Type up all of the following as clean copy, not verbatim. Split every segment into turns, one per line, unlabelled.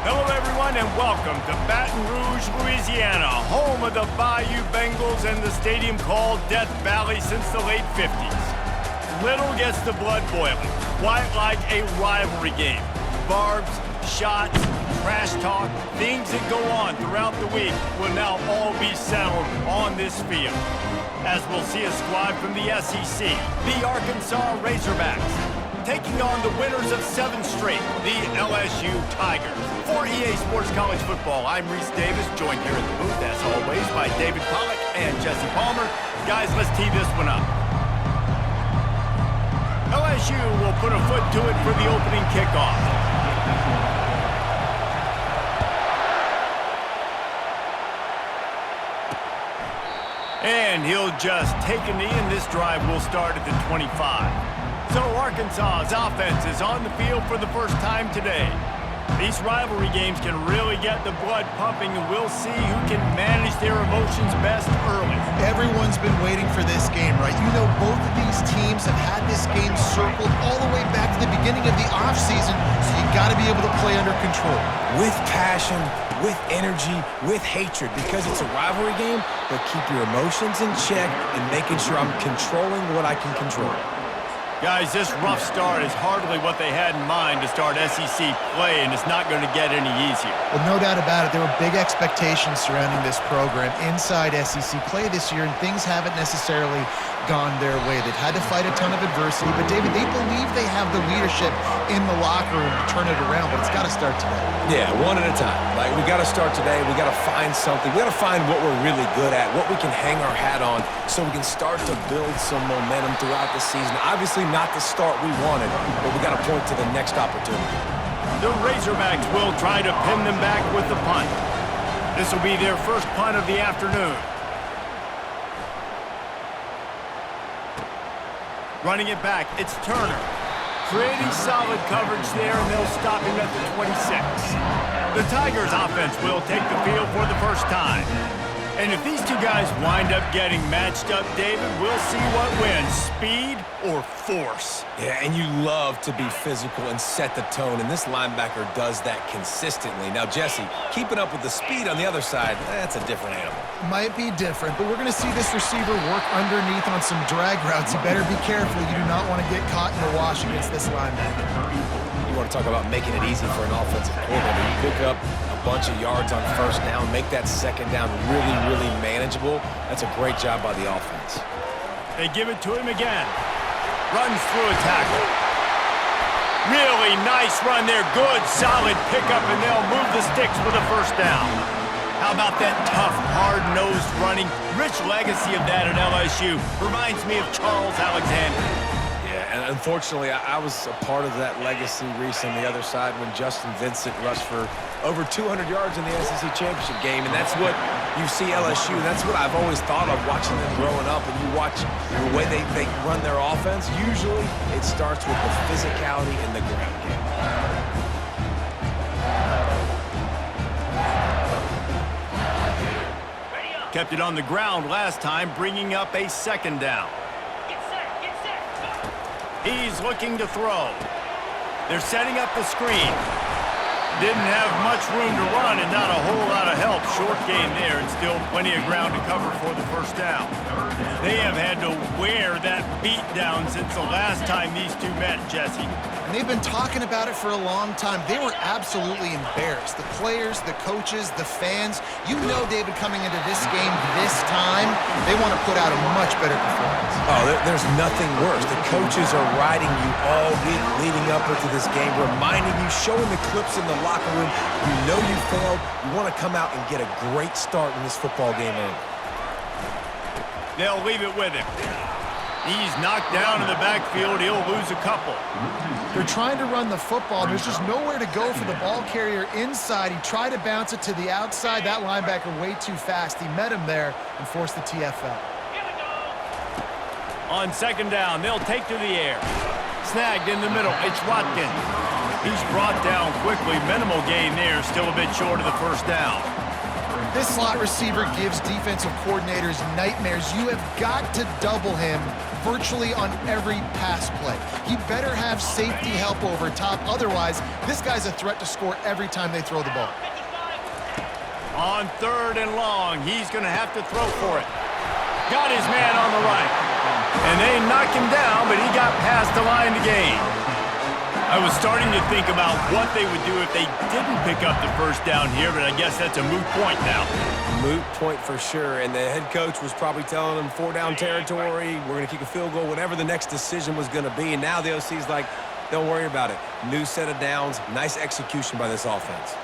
Hello, everyone, and welcome to Baton Rouge, Louisiana, home of the Bayou Bengals and the stadium called Death Valley since the late 50s. Little gets the blood boiling, quite like a rivalry game. Barbs, shots, trash talk, things that go on throughout the week will now all be settled on this field. As we'll see a squad from the SEC, the Arkansas Razorbacks, taking on the winners of 7 straight, the LSU Tigers. For EA Sports College Football, I'm Reese Davis, joined here in the booth, as always, by David Pollack and Jesse Palmer. Guys, let's tee this one up. LSU will put a foot to it for the opening kickoff. And he'll just take a knee, and this drive will start at the 25. So Arkansas's offense is on the field for the first time today. These rivalry games can really get the blood pumping, and we'll see who can manage their emotions best early.
Everyone's been waiting for this game, right? You know, both of these teams have had this game circled all the way back to the beginning of the offseason, so you got to be able to play under control.
With passion, with energy, with hatred, because it's a rivalry game, but keep your emotions in check and making sure I'm controlling what I can control.
Guys, this rough start is hardly what they had in mind to start SEC play, and it's not going to get any easier.
Well, no doubt about it. There were big expectations surrounding this program inside SEC play this year, and things haven't necessarily gone their way. They've had to fight a ton of adversity, but, David, they believe they have the leadership in the locker room to turn it around, but it's got to start today.
Yeah, one at a time. Like, we got to start today. We got to find something. We got to find what we're really good at, what we can hang our hat on, so we can start to build some momentum throughout the season. Obviously, not the start we wanted, but we got to point to the next opportunity.
The Razorbacks will try to pin them back with the punt. This will be their first punt of the afternoon. Running it back, it's Turner. Pretty solid coverage there, and they'll stop him at the 26. The Tigers offense will take the field for the first time. And if these two guys wind up getting matched up, David, we'll see what wins, speed or force.
Yeah, and you love to be physical and set the tone, and this linebacker does that consistently. Now, Jesse, keeping up with the speed on the other side, that's a different animal.
Might be different, but we're going to see this receiver work underneath on some drag routes. You better be careful. You do not want to get caught in the wash against this linebacker.
You want to talk about making it easy for an offensive coordinator. You pick up a bunch of yards on first down, make that second down really, really manageable. That's a great job by the offense.
They give it to him again. Runs through a tackle. Really nice run there. Good, solid pickup, and they'll move the sticks with a first down. How about that tough, hard-nosed running? Rich legacy of that at LSU. Reminds me of Charles Alexander.
Yeah, and unfortunately, I was a part of that legacy, Reese, on the other side when Justin Vincent rushed for over 200 yards in the SEC Championship game, and that's what you see LSU. That's what I've always thought of watching them growing up, and you watch the way they run their offense. Usually, it starts with the physicality in the ground game.
Kept it on the ground last time, bringing up a second down. He's looking to throw. They're setting up the screen. Didn't have much room to run and not a whole lot of help. Short game there and still plenty of ground to cover for the first down. They have had to wear that beat down since the last time these two met, Jesse.
And they've been talking about it for a long time. They were absolutely embarrassed. The players, the coaches, the fans. You know, David, coming into this game this time, they want to put out a much better performance.
Oh, there's nothing worse. The coaches are riding you all week leading up into this game, reminding you, showing the clips in the locker room. You know you failed. You want to come out and get a great start in this football game early.
They'll leave it with him. He's knocked down in the backfield. He'll lose a couple.
They're trying to run the football. There's just nowhere to go for the ball carrier inside. He tried to bounce it to the outside. That linebacker way too fast. He met him there and forced the TFL.
On second down, they'll take to the air. Snagged in the middle. It's Watkins. He's brought down quickly. Minimal gain there. Still a bit short of the first down.
This slot receiver gives defensive coordinators nightmares. You have got to double him virtually on every pass play. He better have safety help over top. Otherwise, this guy's a threat to score every time they throw the ball.
On 3rd and long, he's going to have to throw for it. Got his man on the right. And they knocked him down, but he got past the line to gain. I was starting to think about what they would do if they didn't pick up the first down here, but I guess that's a moot point now.
Moot point for sure, and the head coach was probably telling them 4-down territory, we're going to kick a field goal, whatever the next decision was going to be, and now the OC's like, don't worry about it. New set of downs, nice execution by this offense.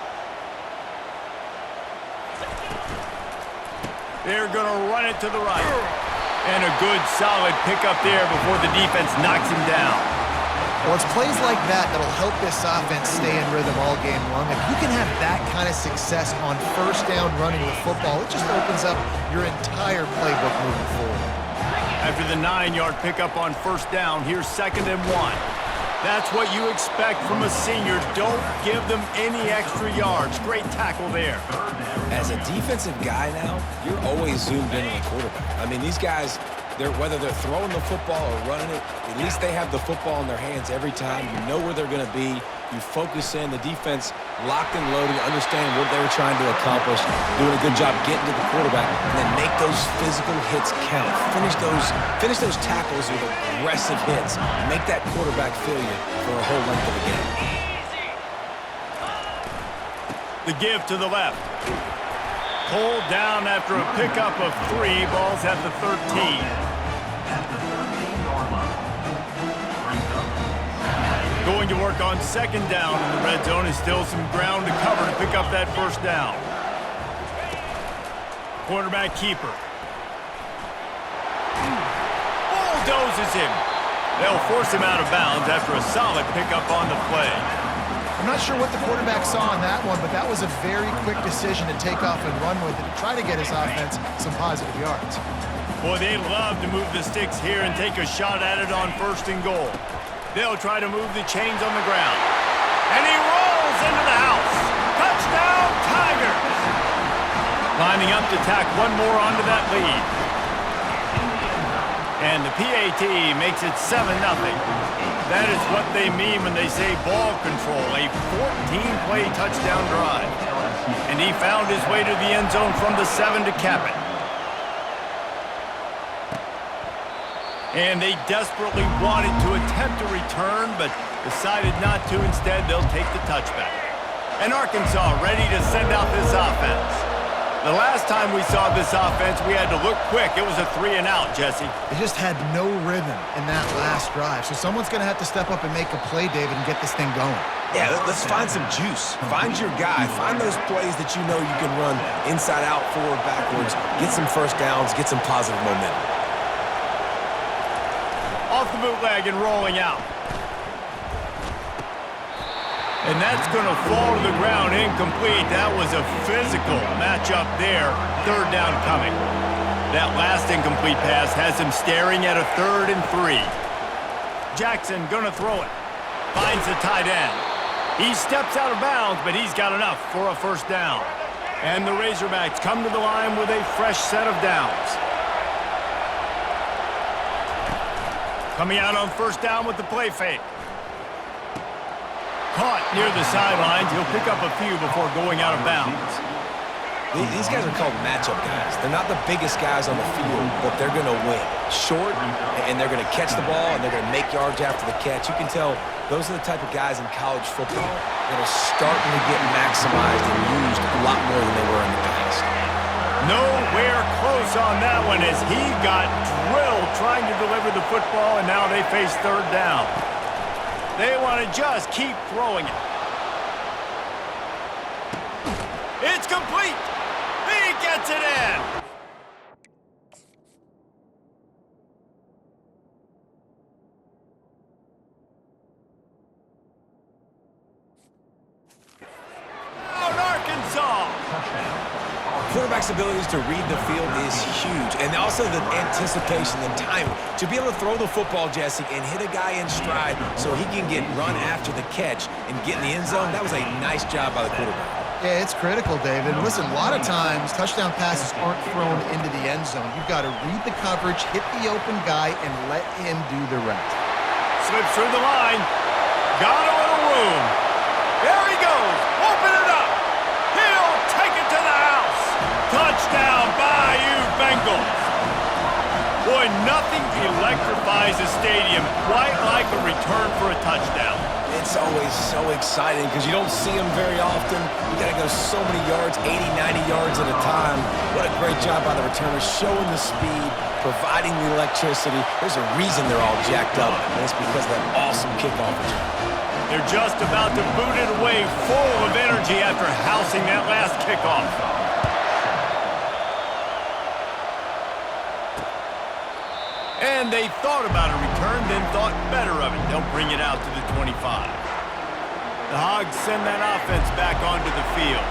They're going to run it to the right. And a good, solid pickup there before the defense knocks him down.
Well, it's plays like that that'll help this offense stay in rhythm all game long. If you can have that kind of success on first down running the football, it just opens up your entire playbook moving forward.
After the 9-yard pickup on first down, here's 2nd and 1. That's what you expect from a senior. Don't give them any extra yards. Great tackle there.
As a defensive guy now, you're always zoomed in on the quarterback. I mean, these guys, whether they're throwing the football or running it, at least they have the football in their hands every time. You know where they're going to be. You focus in. The defense locked and loaded, understanding what they were trying to accomplish, doing a good job getting to the quarterback, and then make those physical hits count. Finish those tackles with aggressive hits. Make that quarterback feel you for a whole length of the game.
The give to the left. Pulled down after a pickup of 3. Ball's at the 13. Going to work on 2nd down in the red zone. Is still some ground to cover to pick up that first down. Quarterback keeper. Bulldozes him. They'll force him out of bounds after a solid pickup on the play.
I'm not sure what the quarterback saw on that one, but that was a very quick decision to take off and run with it to try to get his offense some positive yards.
Boy, they love to move the sticks here and take a shot at it on 1st and goal. They'll try to move the chains on the ground. And he rolls into the house. Touchdown, Tigers! Lining up to tack one more onto that lead. And the PAT makes it 7-0. That is what they mean when they say ball control, a 14-play touchdown drive. And he found his way to the end zone from the 7 to cap it. And they desperately wanted to attempt a return, but decided not to. Instead, they'll take the touchback. And Arkansas ready to send out this offense. The last time we saw this offense, we had to look quick. It was a 3-and-out, Jesse.
They just had no rhythm in that last drive. So someone's going to have to step up and make a play, David, and get this thing going.
Yeah, let's find some juice. Find your guy. Find those plays that you know you can run inside out, forward, backwards. Get some first downs. Get some positive momentum.
Off the bootleg and rolling out. And that's going to fall to the ground incomplete. That was a physical matchup there. 3rd down coming. That last incomplete pass has him staring at a 3rd and 3. Jackson going to throw it. Finds the tight end. He steps out of bounds, but he's got enough for a first down. And the Razorbacks come to the line with a fresh set of downs. Coming out on first down with the play fake. Caught near the sidelines. He'll pick up a few before going out of bounds.
These guys are called matchup guys. They're not the biggest guys on the field, but they're going to win. Short, and they're going to catch the ball, and they're going to make yards after the catch. You can tell those are the type of guys in college football that are starting to get maximized and used a lot more than they were in the past.
Nowhere close on that one as he got drilled trying to deliver the football, and now they face 3rd down. They want to just keep throwing it. It's complete. He gets it in. Out Arkansas.
Quarterback's abilities to read the field is huge, and also the anticipation and timing. To be able to throw the football, Jesse, and hit a guy in stride so he can get run after the catch and get in the end zone, that was a nice job by the quarterback.
Yeah, it's critical, David. Listen, a lot of times touchdown passes aren't thrown into the end zone. You've got to read the coverage, hit the open guy, and let him do the rest.
Slips through the line. Got a little room. There he goes. Open it up. He'll take it to the house. Touchdown, Bayou Bengals. Boy, nothing electrifies a stadium quite like a return for a touchdown.
It's always so exciting because you don't see them very often. You got to go so many yards, 80, 90 yards at a time. What a great job by the returners, showing the speed, providing the electricity. There's a reason they're all jacked up, and it's because of that awesome kickoff return.
They're just about to boot it away full of energy after housing that last kickoff. And they thought about a return, then thought better of it. They'll bring it out to the 25. The Hogs send that offense back onto the field.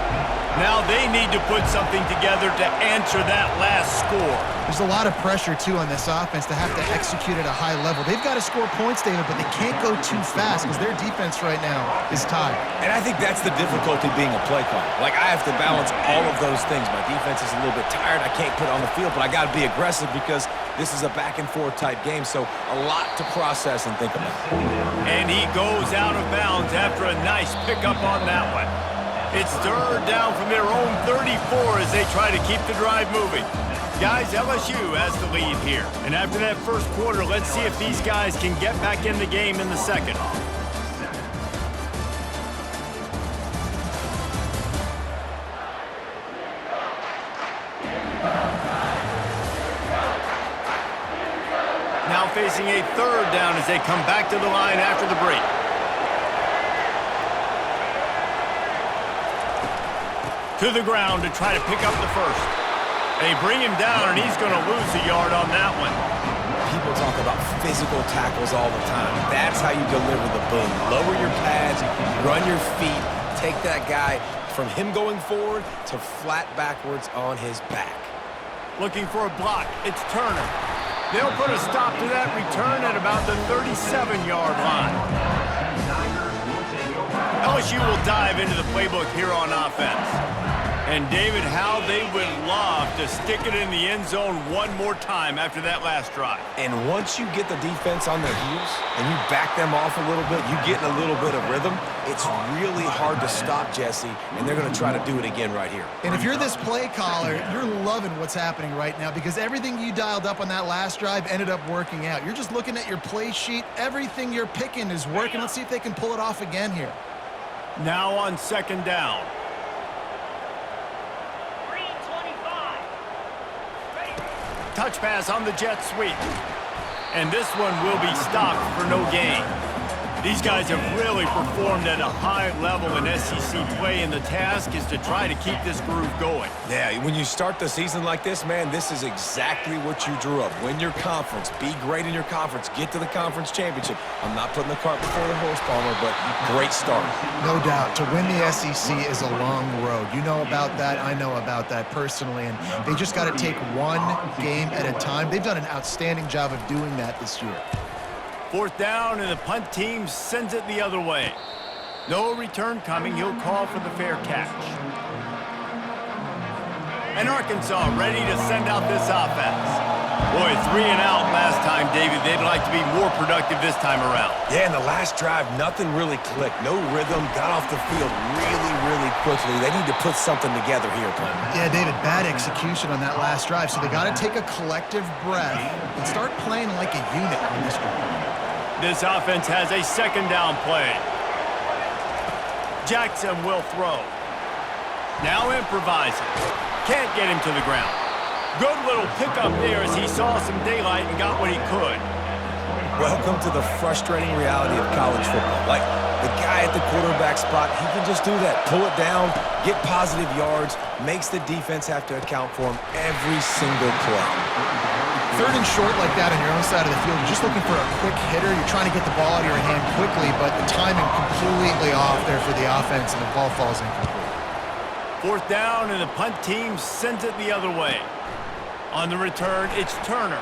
Now they need to put something together to answer that last score.
There's a lot of pressure, too, on this offense to have to execute at a high level. They've got to score points, David, but they can't go too fast because their defense right now is tied.
And I think that's the difficulty being a play caller. Like, I have to balance all of those things. My defense is a little bit tired. I can't put it on the field, but I got to be aggressive because this is a back-and-forth type game, so a lot to process and think about.
And he goes out of bounds after a nice pickup on that one. It's third down from their own 34 as they try to keep the drive moving. Guys, LSU has the lead here. And after that first quarter, let's see if these guys can get back in the game in the second. Now facing a third down as they come back to the line after the break. To the ground to try to pick up the first. They bring him down, and he's going to lose a yard on that one.
People talk about physical tackles all the time. That's how you deliver the boom. Lower your pads, run your feet, take that guy from him going forward to flat backwards on his back.
Looking for a block. It's Turner. They'll put a stop to that return at about the 37-yard line. LSU will dive into the playbook here on offense. And, David, how they would love to stick it in the end zone one more time after that last drive.
And once you get the defense on their heels and you back them off a little bit, you get in a little bit of rhythm, it's really hard to stop Jesse, and they're going to try to do it again right here.
And if you're this play caller, you're loving what's happening right now because everything you dialed up on that last drive ended up working out. You're just looking at your play sheet. Everything you're picking is working. Let's see if they can pull it off again here.
Now on second down. Touch pass on the jet sweep. And this one will be stopped for no gain. These guys have really performed at a high level in SEC play, and the task is to try to keep this groove going.
Yeah, when you start the season like this, man, this is exactly what you drew up. Win your conference. Be great in your conference. Get to the conference championship. I'm not putting the cart before the horse, Palmer, but great start.
No doubt. To win the SEC is a long road. You know about that. I know about that personally. And they just got to take one game at a time. They've done an outstanding job of doing that this year.
Fourth down, and the punt team sends it the other way. No return coming. He'll call for the fair catch. And Arkansas ready to send out this offense. Boy, 3 and out last time, David. They'd like to be more productive this time around.
Yeah, in the last drive, nothing really clicked. No rhythm. Got off the field really quickly. They need to put something together here, Palmer.
Yeah, David, bad execution on that last drive. So they got to take a collective breath and start playing like a unit on this one.
This offense has a second down play. Jackson will throw. Now improvising. Can't get him to the ground. Good little pickup there as he saw some daylight and got what he could.
Welcome to the frustrating reality of college football. Like, the guy at the quarterback spot, he can just do that. Pull it down, get positive yards, makes the defense have to account for him every single play.
Third and short like that on your own side of the field, you're just looking for a quick hitter. You're trying to get the ball out of your hand quickly, but the timing completely off there for the offense, and the ball falls incomplete.
Fourth down, and the punt team sends it the other way. On the return, it's Turner.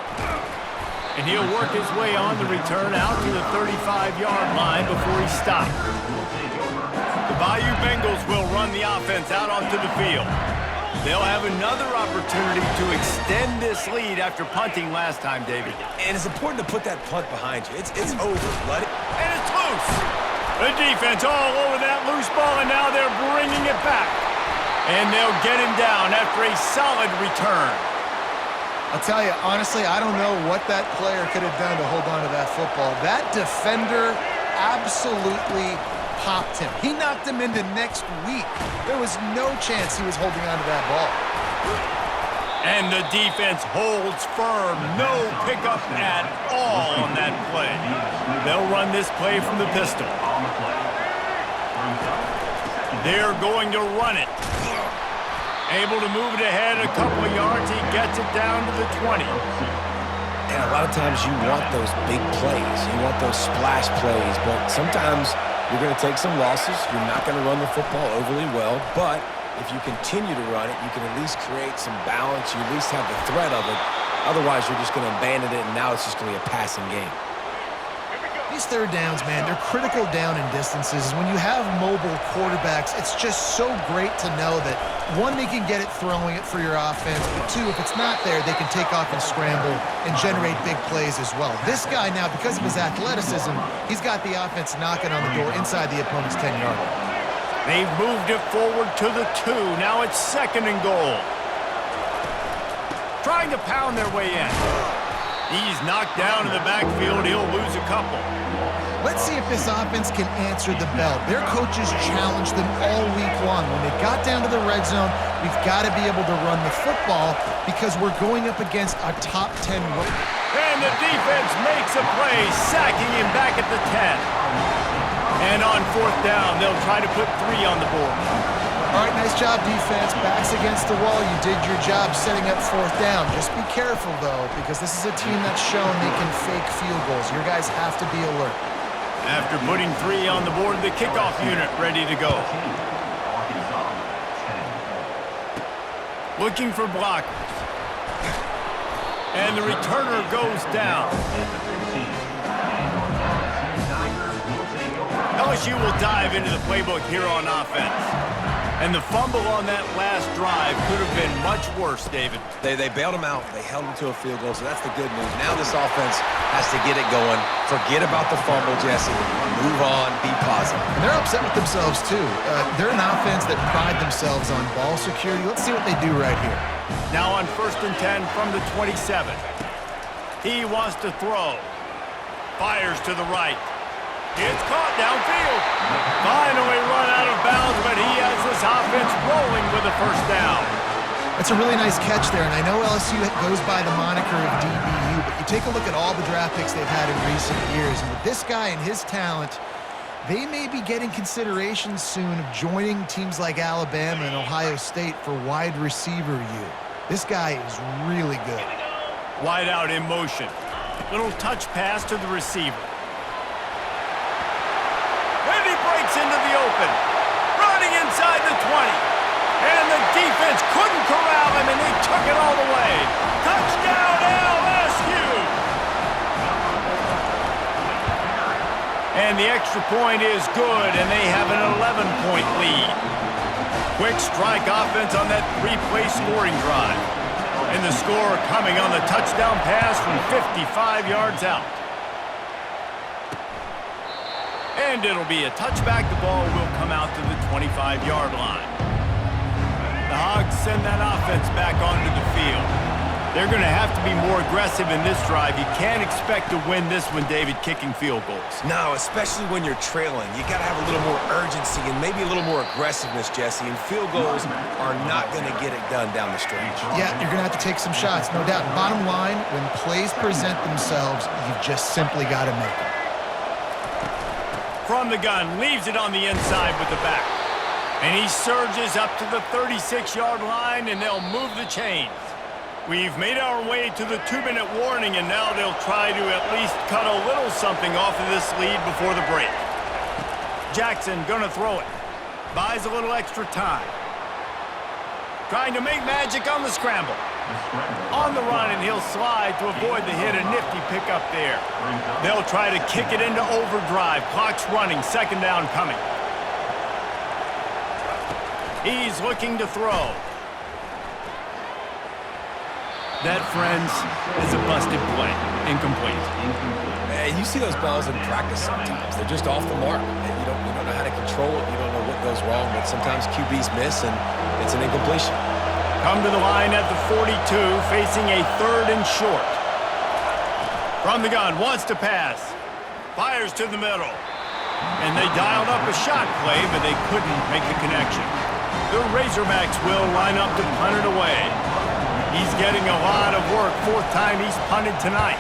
And he'll work his way on the return out to the 35-yard line before he stopped. The Bayou Bengals will run send the offense out onto the field. They'll have another opportunity to extend this lead after punting last time, David.
And it's important to put that punt behind you. It's over. Let it.
And it's loose. The defense all over that loose ball, and now they're bringing it back. And they'll get him down after a solid return.
I'll tell you, honestly, I don't know what that player could have done to hold on to that football. That defender absolutely popped him. He knocked him into next week. There was no chance he was holding on to that ball.
And the defense holds firm. No pickup at all on that play. They'll run this play from the pistol. They're going to run it. Able to move it ahead a couple of yards. He gets it down to the 20.
And a lot of times you want those big plays. You want those splash plays. But sometimes you're going to take some losses. You're not going to run the football overly well. But if you continue to run it, you can at least create some balance. You at least have the threat of it. Otherwise, you're just going to abandon it, and now it's just going to be a passing game.
These third downs, man, they're critical down and distances. When you have mobile quarterbacks, it's just so great to know that, one, they can get it throwing it for your offense, but two, if it's not there, they can take off and scramble and generate big plays as well. This guy now, because of his athleticism, he's got the offense knocking on the door inside the opponent's 10-yard line.
They've moved it forward to the 2. Now it's 2nd and goal. Trying to pound their way in. He's knocked down in the backfield. He'll lose a couple.
Let's see if this offense can answer the bell. Their coaches challenged them all week long. When they got down to the red zone, we've got to be able to run the football because we're going up against a top 10.
And the defense makes a play, sacking him back at the 10. And on 4th down, they'll try to put 3 on the board.
All right, nice job, defense. Backs against the wall. You did your job setting up 4th down. Just be careful, though, because this is a team that's shown they can fake field goals. Your guys have to be alert.
After putting 3 on the board, the kickoff unit ready to go. Looking for blockers. And the returner goes down. LSU will dive into the playbook here on offense. And the fumble on that last drive could have been much worse, David.
They bailed him out. They held him to a field goal, so that's the good news. Now this offense has to get it going. Forget about the fumble, Jesse. Move on. Be positive.
And they're upset with themselves, too. They're an offense that pride themselves on ball security. Let's see what they do right here.
Now on 1st and 10 from the 27. He wants to throw. Fires to the right. It's caught downfield. Finally run out of bounds, but he has this offense rolling with a 1st down.
That's a really nice catch there, and I know LSU goes by the moniker of DBU, but you take a look at all the draft picks they've had in recent years, and with this guy and his talent, they may be getting consideration soon of joining teams like Alabama and Ohio State for wide receiver U. This guy is really good.
Wide out in motion. Little touch pass to the receiver. And he breaks into the open. Running inside the 20. And the defense couldn't corral him, and they took it all the way. Touchdown, LSU! And the extra point is good, and they have an 11-point lead. Quick strike offense on that 3-play scoring drive. And the score coming on the touchdown pass from 55 yards out. And it'll be a touchback. The ball will come out to the 25-yard line. The Hogs send that offense back onto the field. They're going to have to be more aggressive in this drive. You can't expect to win this one, David, kicking field goals.
No, especially when you're trailing. You got to have a little more urgency and maybe a little more aggressiveness, Jesse. And field goals are not going to get it done down the stretch.
Yeah, you're going to have to take some shots, no doubt. Bottom line, when plays present themselves, you've just simply got to make them.
From the gun, leaves it on the inside with the back. And he surges up to the 36-yard line, and they'll move the chains. We've made our way to the 2-minute warning, and now they'll try to at least cut a little something off of this lead before the break. Jackson gonna throw it. Buys a little extra time. Trying to make magic on the scramble. On the run, and he'll slide to avoid the hit. A nifty pickup there. They'll try to kick it into overdrive. Clock's running. 2nd down coming. He's looking to throw. That, friends, is a busted play. Incomplete.
And you see those balls in practice sometimes. They're just off the mark. And you don't know how to control it. You don't know what goes wrong. But sometimes QBs miss, and it's an incompletion.
Come to the line at the 42, facing a 3rd and short. From the gun, wants to pass. Fires to the middle. And they dialed up a shot play, but they couldn't make the connection. The Razorbacks will line up to punt it away. He's getting a lot of work. 4th time he's punted tonight.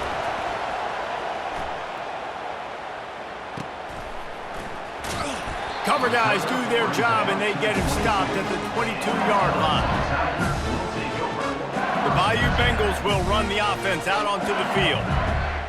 Cover guys do their job, and they get him stopped at the 22-yard line. The Bayou Bengals will run the offense out onto the field.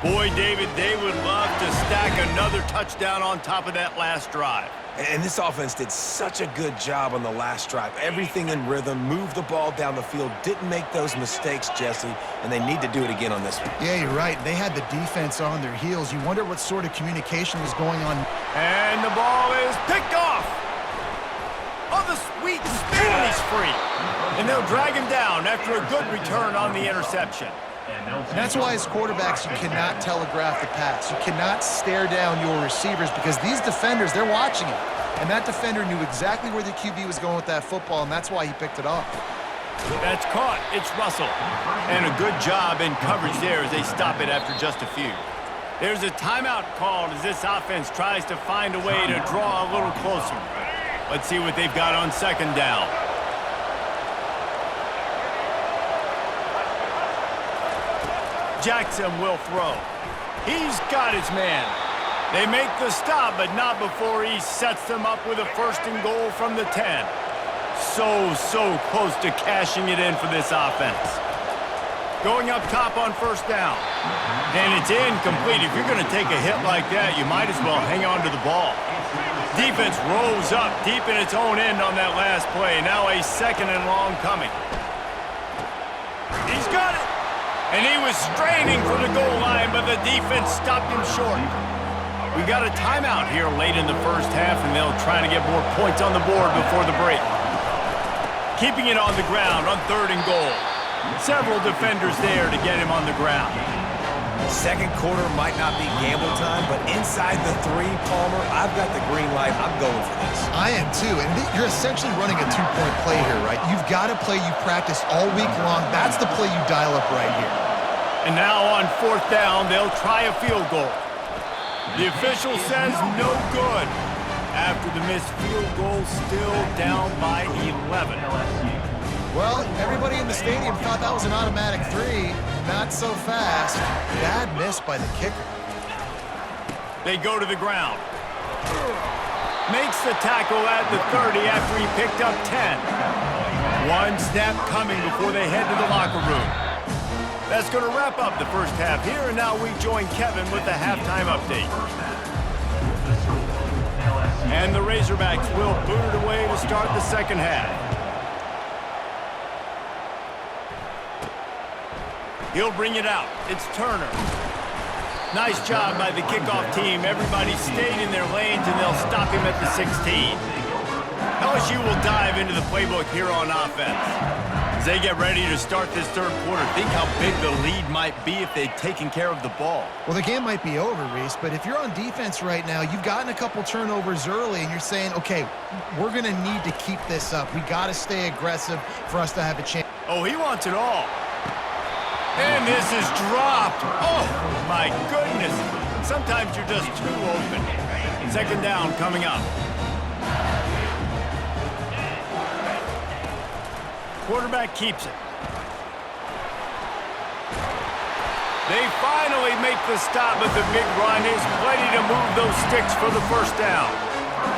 Boy, David, they would love to stack another touchdown on top of that last drive.
And this offense did such a good job on the last drive. Everything in rhythm, moved the ball down the field, didn't make those mistakes, Jesse, and they need to do it again on this one.
Yeah, you're right. They had the defense on their heels. You wonder what sort of communication was going on.
And the ball is picked off. Oh, the sweet spin, he's free. And they'll drag him down after a good return on the interception.
And that's why as quarterbacks, you cannot telegraph the pass. You cannot stare down your receivers because these defenders, they're watching it. And that defender knew exactly where the QB was going with that football, and that's why he picked it off.
That's caught. It's Russell. And a good job in coverage there as they stop it after just a few. There's a timeout called as this offense tries to find a way to draw a little closer. Let's see what they've got on 2nd down. Jackson will throw. He's got his man. They make the stop, but not before he sets them up with a 1st and goal from the 10. So close to cashing it in for this offense. Going up top on 1st down. And it's incomplete. If you're going to take a hit like that, you might as well hang on to the ball. Defense rose up deep in its own end on that last play. Now a 2nd and long coming. He's got it. And he was straining for the goal line, but the defense stopped him short. We got a timeout here late in the 1st half, and they'll try to get more points on the board before the break. Keeping it on the ground on 3rd and goal. Several defenders there to get him on the ground.
2nd quarter might not be gamble time, but inside the 3, Palmer, I've got the green light. I'm going for this.
I am too, and you're essentially running a 2-point play here, right? You've got a play you practice all week long. That's the play you dial up right here.
And now on 4th down, they'll try a field goal. The official says no good. After the missed field goal, still down by 11.
Well, everybody in the stadium thought that was an automatic 3. Not so fast. Bad miss by the kicker.
They go to the ground. Makes the tackle at the 30 after he picked up 10. One snap coming before they head to the locker room. That's going to wrap up the 1st half here, and now we join Kevin with the halftime update. And the Razorbacks will boot it away to start the 2nd half. He'll bring it out. It's Turner. Nice job by the kickoff team. Everybody stayed in their lanes, and they'll stop him at the 16. LSU will dive into the playbook here on offense. As they get ready to start this 3rd quarter, think how big the lead might be if they'd taken care of the ball.
Well, the game might be over, Reese, but if you're on defense right now, you've gotten a couple turnovers early, and you're saying, okay, we're going to need to keep this up. We got to stay aggressive for us to have a chance.
Oh, he wants it all. And this is dropped. Oh, my goodness. Sometimes you're just too open. 2nd down coming up. Quarterback keeps it. They finally make the stop, but the big run is plenty to move those sticks for the 1st down.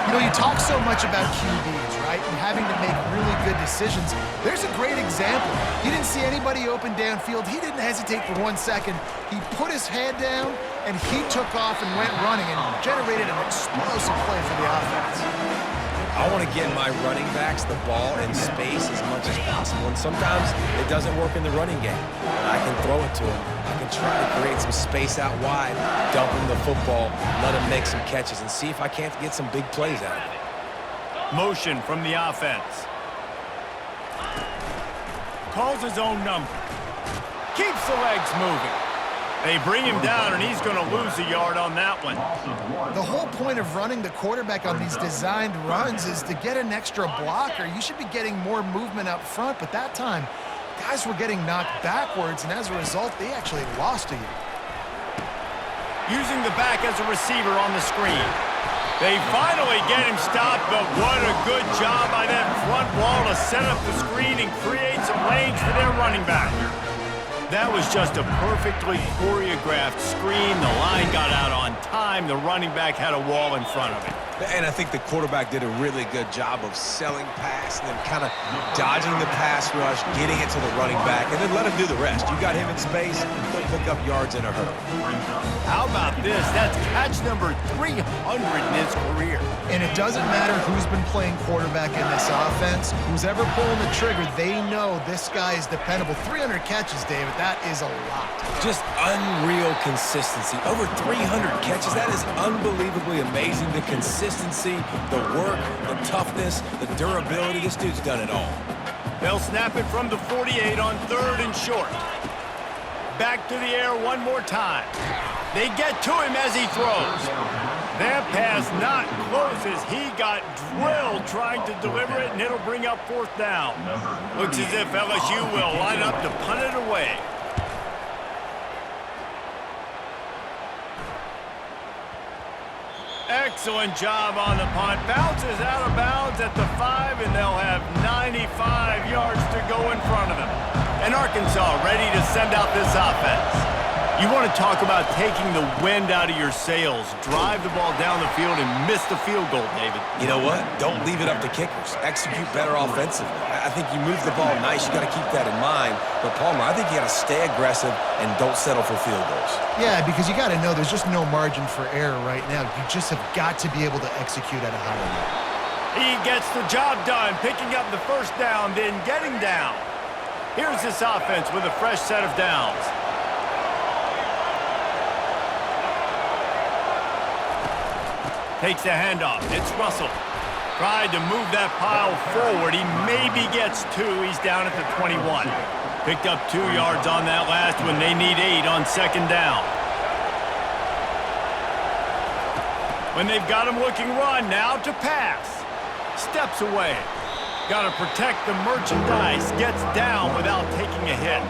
You know, you talk so much about QBs, right, and having to make really good decisions. There's a great example. He didn't see anybody open downfield. He didn't hesitate for 1 second. He put his head down, and he took off and went running and generated an explosive play for the offense.
I want to get my running backs the ball in space as much as possible. And sometimes it doesn't work in the running game. But I can throw it to him. I can try to create some space out wide, dump him the football, let him make some catches, and see if I can't get some big plays out of it.
Motion from the offense. calls his own number. Keeps the legs moving. They bring him down, and he's going to lose a yard on that one.
The whole point of running the quarterback on these designed runs is to get an extra blocker. You should be getting more movement up front, but that time, guys were getting knocked backwards, and as a result, they actually lost a yard.
Using the back as a receiver on the screen. They finally get him stopped, but what a good job by that front wall to set up the screen and create some lanes for their running back. That was just a perfectly choreographed screen. The line got out on time. The running back had a wall in front of it.
And I think the quarterback did a really good job of selling pass and then kind of dodging the pass rush, getting it to the running back, and then let him do the rest. You got him in space, he'll pick up yards in a hurry.
How about this? That's catch number 300 in his career.
And it doesn't matter who's been playing quarterback in this offense. Who's ever pulling the trigger, they know this guy is dependable. 300 catches, David, that is a lot.
Just unreal consistency. Over 300 catches, that is unbelievably amazing. The consistency, the work, the toughness, the durability. This dude's done it all.
They'll snap it from the 48 on 3rd and short. Back to the air one more time. They get to him as he throws. That pass not close as he got drilled trying to deliver it, and it'll bring up 4th down. Looks as if LSU will line up to punt it away. Excellent job on the punt. Bounces out of bounds at the 5, and they'll have 95 yards to go in front of them. And Arkansas ready to send out this offense. You want to talk about taking the wind out of your sails. Drive the ball down the field and miss the field goal, David.
You know what? Don't leave it up to kickers. Execute better offensively. I think you move the ball nice. You got to keep that in mind. But, Palmer, I think you got to stay aggressive and don't settle for field goals.
Yeah, because you got to know there's just no margin for error right now. You just have got to be able to execute at a higher level.
He gets the job done, picking up the 1st down, then getting down. Here's this offense with a fresh set of downs. Takes the handoff. It's Russell. Tried to move that pile forward. He maybe gets 2. He's down at the 21. Picked up 2 yards on that last one. They need 8 on 2nd down. When they've got him looking run, now to pass. Steps away. Got to protect the merchandise. Gets down without taking a hit.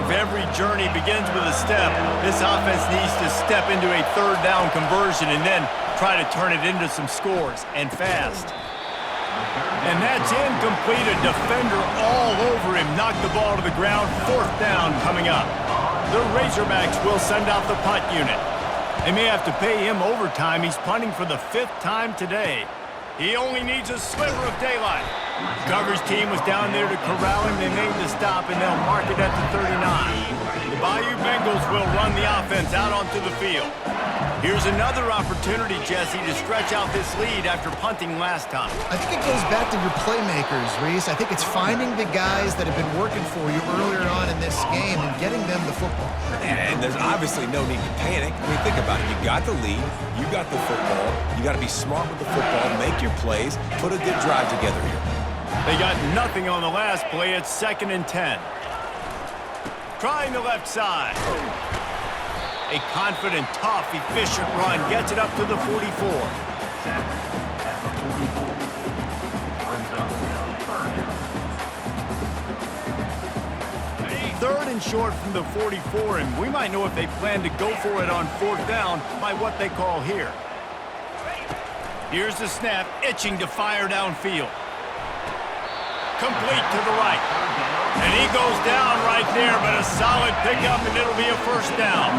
If every journey begins with a step, this offense needs to step into a 3rd down conversion and then try to turn it into some scores, and fast. And that's incomplete. A defender all over him. Knocked the ball to the ground. 4th down coming up. The Razorbacks will send out the punt unit. They may have to pay him overtime. He's punting for the 5th time today. He only needs a sliver of daylight. Coverage team was down there to corral him. They made the stop, and they'll mark it at the 39. The Bayou Bengals will run the offense out onto the field. Here's another opportunity, Jesse, to stretch out this lead after punting last time.
I think it goes back to your playmakers, Reese. I think it's finding the guys that have been working for you earlier on in this game and getting them the football.
And there's obviously no need to panic. I mean, think about it. You got the lead. You got the football. You got to be smart with the football. Make your plays. Put a good drive together here.
They got nothing on the last play. It's 2nd and 10. Trying the left side. A confident, tough, efficient run. Gets it up to the 44. 3rd and short from the 44, and we might know if they plan to go for it on 4th down by what they call here. Here's the snap, itching to fire downfield. Complete to the right. And he goes down right there, but a solid pickup, and it'll be a 1st down.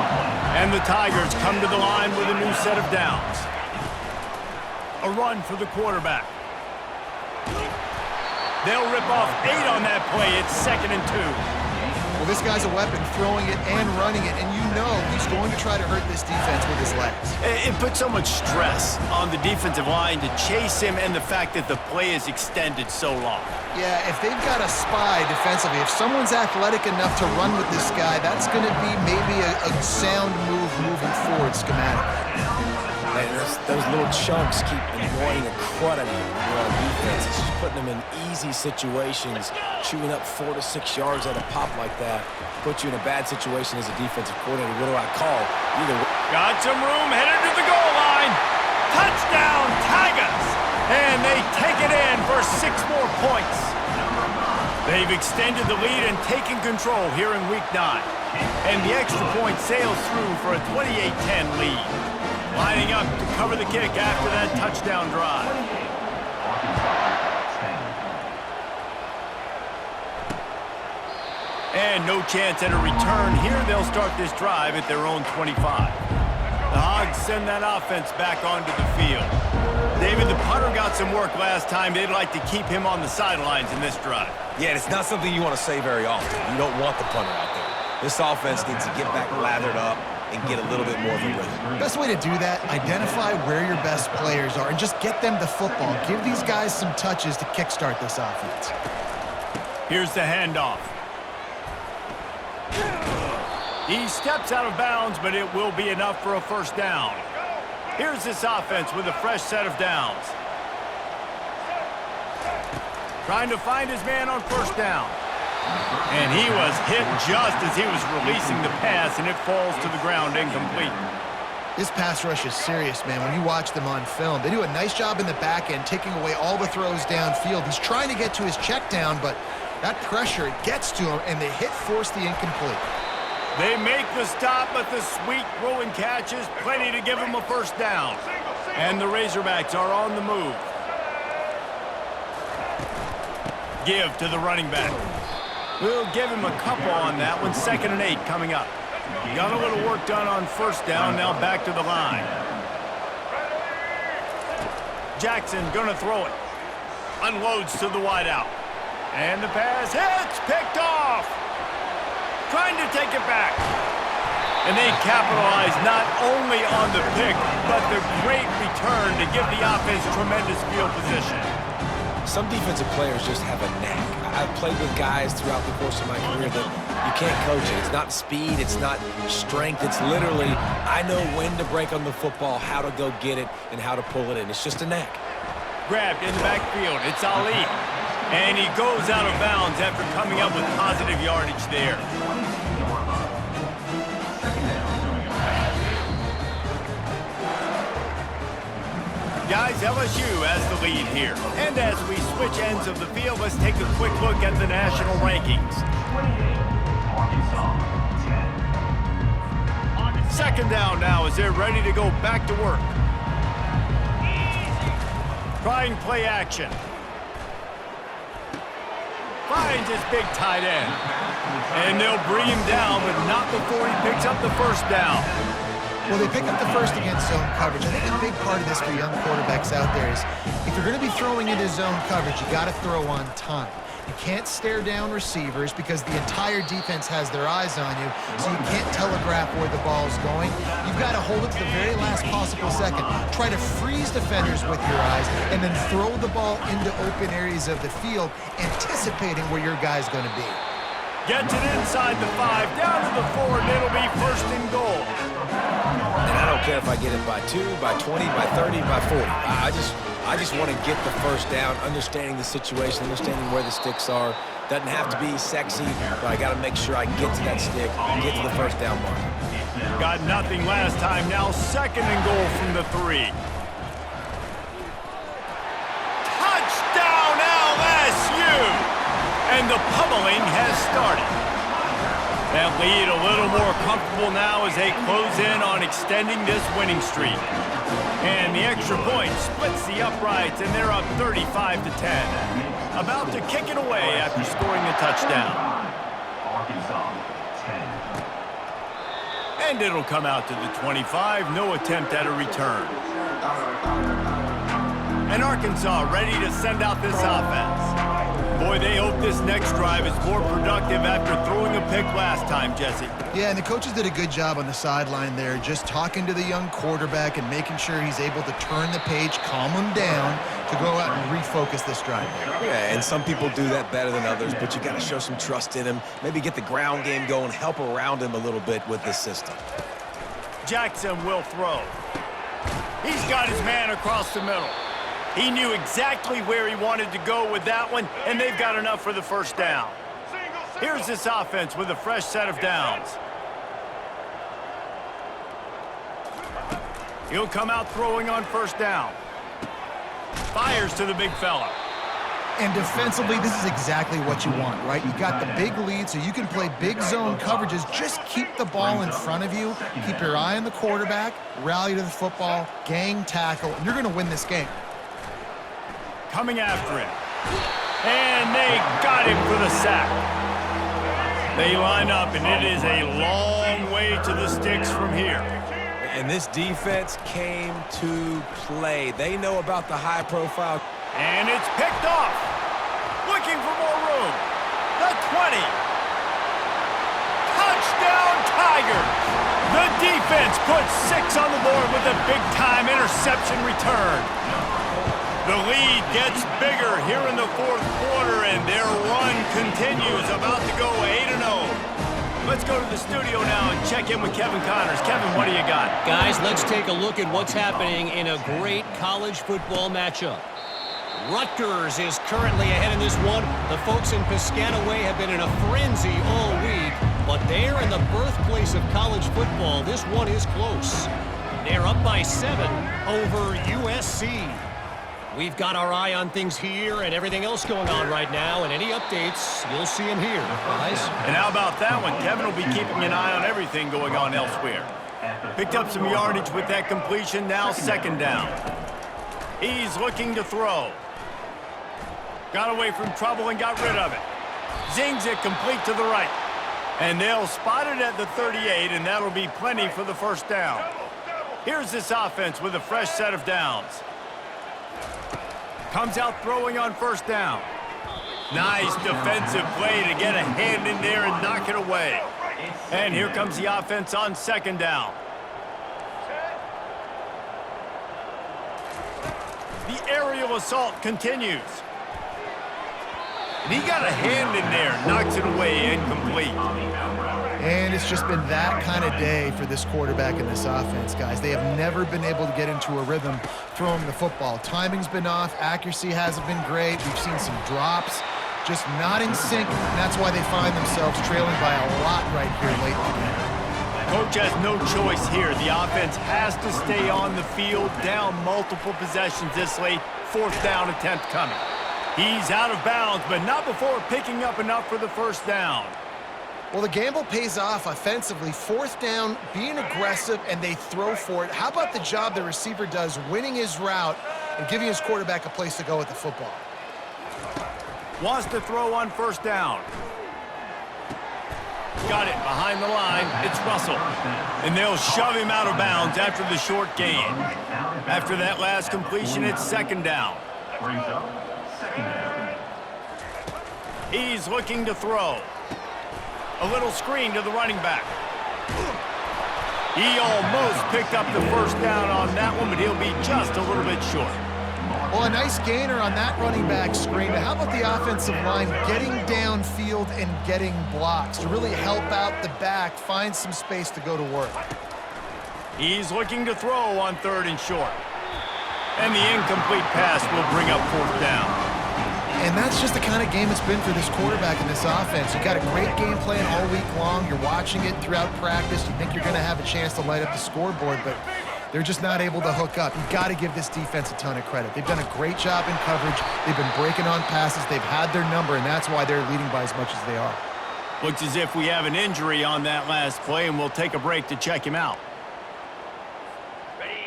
And the Tigers come to the line with a new set of downs. A run for the quarterback. They'll rip off 8 on that play. It's 2nd and 2.
Well, this guy's a weapon, throwing it and running it, and you know he's going to try to hurt this defense with his legs.
It puts so much stress on the defensive line to chase him, and the fact that the play is extended so long.
Yeah, if they've got a spy defensively, if someone's athletic enough to run with this guy, that's going to be maybe a sound move moving forward schematically.
Right, and those little chunks keep annoying the crud out of you when you're on defense. It's just putting them in easy situations, chewing up 4 to 6 yards at a pop like that. Put you in a bad situation as a defensive coordinator. What do I call? Either way.
Got some room, headed to the goal line. Touchdown, Tigers! And they take it in for 6 more points. They've extended the lead and taken control here in Week 9. And the extra point sails through for a 28-10 lead. Lining up to cover the kick after that touchdown drive. And no chance at a return here. They'll start this drive at their own 25. The Hogs send that offense back onto the field. David, the punter got some work last time. They'd like to keep him on the sidelines in this drive.
Yeah, it's not something you want to say very often. You don't want the punter out there. This offense needs to get back lathered up and get a little bit more of a rhythm.
Best way to do that, identify where your best players are and just get them the football. Give these guys some touches to kickstart this offense.
Here's the handoff. He steps out of bounds, but it will be enough for a first down. Here's this offense with a fresh set of downs. Trying to find his man on first down. And he was hit just as he was releasing the pass, and it falls to the ground incomplete.
This pass rush is serious, man. When you watch them on film, they do a nice job in the back end, taking away all the throws downfield. He's trying to get to his check down, but that pressure, it gets to him, and the hit forced the incomplete.
They make the stop, but the sweet throw and catch is plenty to give him a first down. And the Razorbacks are on the move. Give to the running back. We'll give him a couple on that one. 2nd and 8 coming up. Got a little work done on first down, now back to the line. Jackson gonna throw it. Unloads to the wideout. And the pass hits, picked off. Trying to take it back. And they capitalize not only on the pick, but the great return to give the offense tremendous field position.
Some defensive players just have a knack. I've played with guys throughout the course of my career that you can't coach it. It's not speed, it's not strength. It's literally, I know when to break on the football, how to go get it, and how to pull it in. It's just a knack.
Grabbed in the backfield. It's Ali. And he goes out of bounds after coming up with positive yardage there. Guys, LSU has the lead here. And as we switch ends of the field, let's take a quick look at the national rankings. 2nd down now as they're ready to go back to work. Trying play action. Finds his big tight end. And they'll bring him down, but not before he picks up the first down.
Well, they pick up the first against zone coverage. I think a big part of this for young quarterbacks out there is if you're going to be throwing into zone coverage, you got to throw on time. You can't stare down receivers because the entire defense has their eyes on you, so you can't telegraph where the ball's going. You've got to hold it to the very last possible second. Try to freeze defenders with your eyes and then throw the ball into open areas of the field, anticipating where your guy's going to be.
Gets it inside the 5, down to the 4, and it'll be 1st and goal.
And I don't care if I get it by 2, by 20, by 30, by 40. I just want to get the first down, understanding the situation, understanding where the sticks are. Doesn't have to be sexy, but I got to make sure I get to that stick, get to the first down mark.
Got nothing last time. Now 2nd and goal from the 3. Touchdown LSU! And the pummeling has started. That lead a little more comfortable now as they close in on extending this winning streak. And the extra point splits the uprights, and they're up 35-10. About to kick it away after scoring a touchdown. And it'll come out to the 25. No attempt at a return. And Arkansas ready to send out this offense. Boy, they hope this next drive is more productive after throwing a pick last time, Jesse.
Yeah, and the coaches did a good job on the sideline there, just talking to the young quarterback and making sure he's able to turn the page, calm him down to go out and refocus this drive.
Yeah, and some people do that better than others, but you got to show some trust in him, maybe get the ground game going, help around him a little bit with this system.
Jackson will throw. He's got his man across the middle. He knew exactly where he wanted to go with that one, and they've got enough for the first down. Here's this offense with a fresh set of downs. He'll come out throwing on first down. Fires to the big fella.
And defensively, this is exactly what you want, right? You got the big lead, so you can play big zone coverages. Just keep the ball in front of you. Keep your eye on the quarterback. Rally to the football. Gang tackle. And you're going to win this game.
Coming after him. And they got him for the sack. They line up, and it is a long way to the sticks from here.
And this defense came to play. They know about the high profile.
And it's picked off. Looking for more room. The 20. Touchdown, Tigers. The defense puts 6 on the board with a big-time interception return. The lead gets bigger here in the fourth quarter, and their run continues, about to go 8-0. Let's go to the studio now and check in with Kevin Connors. Kevin, what do you got?
Guys, let's take a look at what's happening in a great college football matchup. Rutgers is currently ahead in this one. The folks in Piscataway have been in a frenzy all week, but they're in the birthplace of college football. This one is close. They're up by 7 over USC. We've got our eye on things here and everything else going on right now, and any updates, you'll see them here, guys.
And how about that one? Kevin will be keeping an eye on everything going on elsewhere. Picked up some yardage with that completion, now second down. He's looking to throw. Got away from trouble and got rid of it. Zings it complete to the right. And they'll spot it at the 38, and that'll be plenty for the first down. Here's this offense with a fresh set of downs. Comes out throwing on first down. Nice defensive play to get a hand in there and knock it away. And here comes the offense on second down. The aerial assault continues. And he got a hand in there, knocks it away, incomplete.
And it's just been that kind of day for this quarterback and this offense, guys. They have never been able to get into a rhythm throwing the football. Timing's been off. Accuracy hasn't been great. We've seen some drops, just not in sync. And that's why they find themselves trailing by a lot right here late in the game.
Coach has no choice here. The offense has to stay on the field, down multiple possessions this late. Fourth down attempt coming. He's out of bounds, but not before picking up enough for the first down.
Well, the gamble pays off offensively. Fourth down, being aggressive, and they throw for it. How about the job the receiver does winning his route and giving his quarterback a place to go with the football?
Wants to throw on first down. Got it behind the line. It's Russell. And they'll shove him out of bounds after the short gain. After that last completion, it's second down. He's looking to throw. A little screen to the running back. He almost picked up the first down on that one, but he'll be just a little bit short.
Well, a nice gainer on that running back screen. But how about the offensive line getting downfield and getting blocks to really help out the back, find some space to go to work?
He's looking to throw on third and short. And the incomplete pass will bring up fourth down.
And that's just the kind of game it's been for this quarterback and this offense. You got a great game plan all week long. You're watching it throughout practice. You think you're going to have a chance to light up the scoreboard, but they're just not able to hook up. You've got to give this defense a ton of credit. They've done a great job in coverage. They've been breaking on passes. They've had their number, and that's why they're leading by as much as they are.
Looks as if we have an injury on that last play, and we'll take a break to check him out.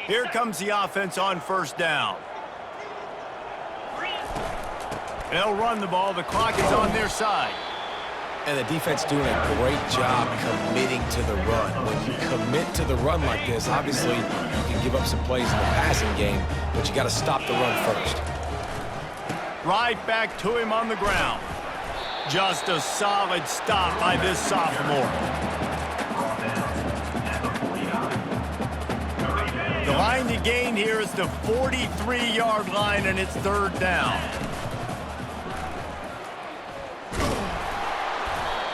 Here comes the offense on first down. They'll run the ball. The clock is on their side.
And the defense doing a great job committing to the run. When you commit to the run like this, obviously you can give up some plays in the passing game, but you got to stop the run first.
Right back to him on the ground. Just a solid stop by this sophomore. The line to gain here is the 43-yard line, and it's third down.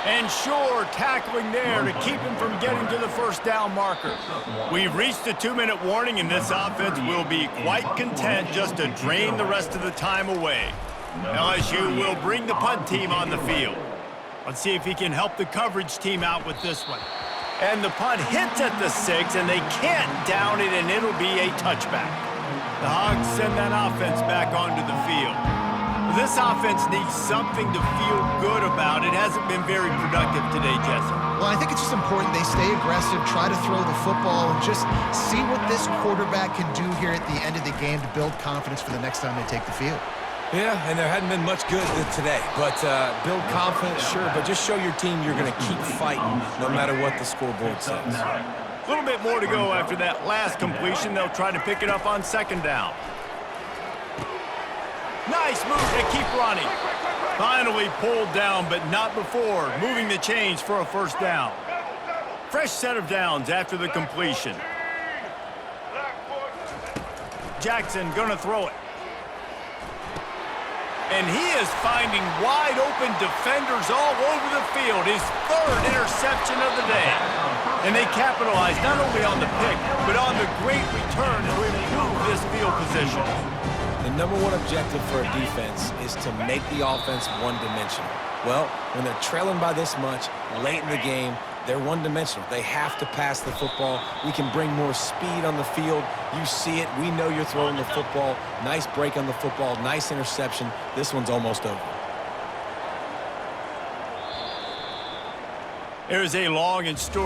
And sure, tackling there to keep him from getting to the first down marker. We've reached the 2-minute warning, and this offense will be quite content just to drain the rest of the time away. LSU will bring the punt team on the field. Let's see if he can help the coverage team out with this one. And the punt hits at the 6, and they can't down it, and it'll be a touchback. The Hogs send that offense back onto the field. This offense needs something to feel good about. It hasn't been very productive today, Jesse.
Well, I think it's just important they stay aggressive, try to throw the football, and just see what this quarterback can do here at the end of the game to build confidence for the next time they take the field.
Yeah, and there hadn't been much good today. But build confidence, sure, but just show your team you're going to keep fighting no matter what the scoreboard says.
A little bit more to go after that last completion. They'll try to pick it up on 2nd down. Nice move to keep running. Finally pulled down, but not before moving the chains for a first down. Fresh set of downs after the completion. Jackson gonna throw it. And he is finding wide-open defenders all over the field. His 3rd interception of the day. And they capitalize not only on the pick, but on the great return to improve this field position.
The number one objective for a defense is to make the offense one-dimensional. Well, when they're trailing by this much, late in the game, they're one-dimensional. They have to pass the football. We can bring more speed on the field. You see it. We know you're throwing the football. Nice break on the football. Nice interception. This one's almost over.
There is a long and storied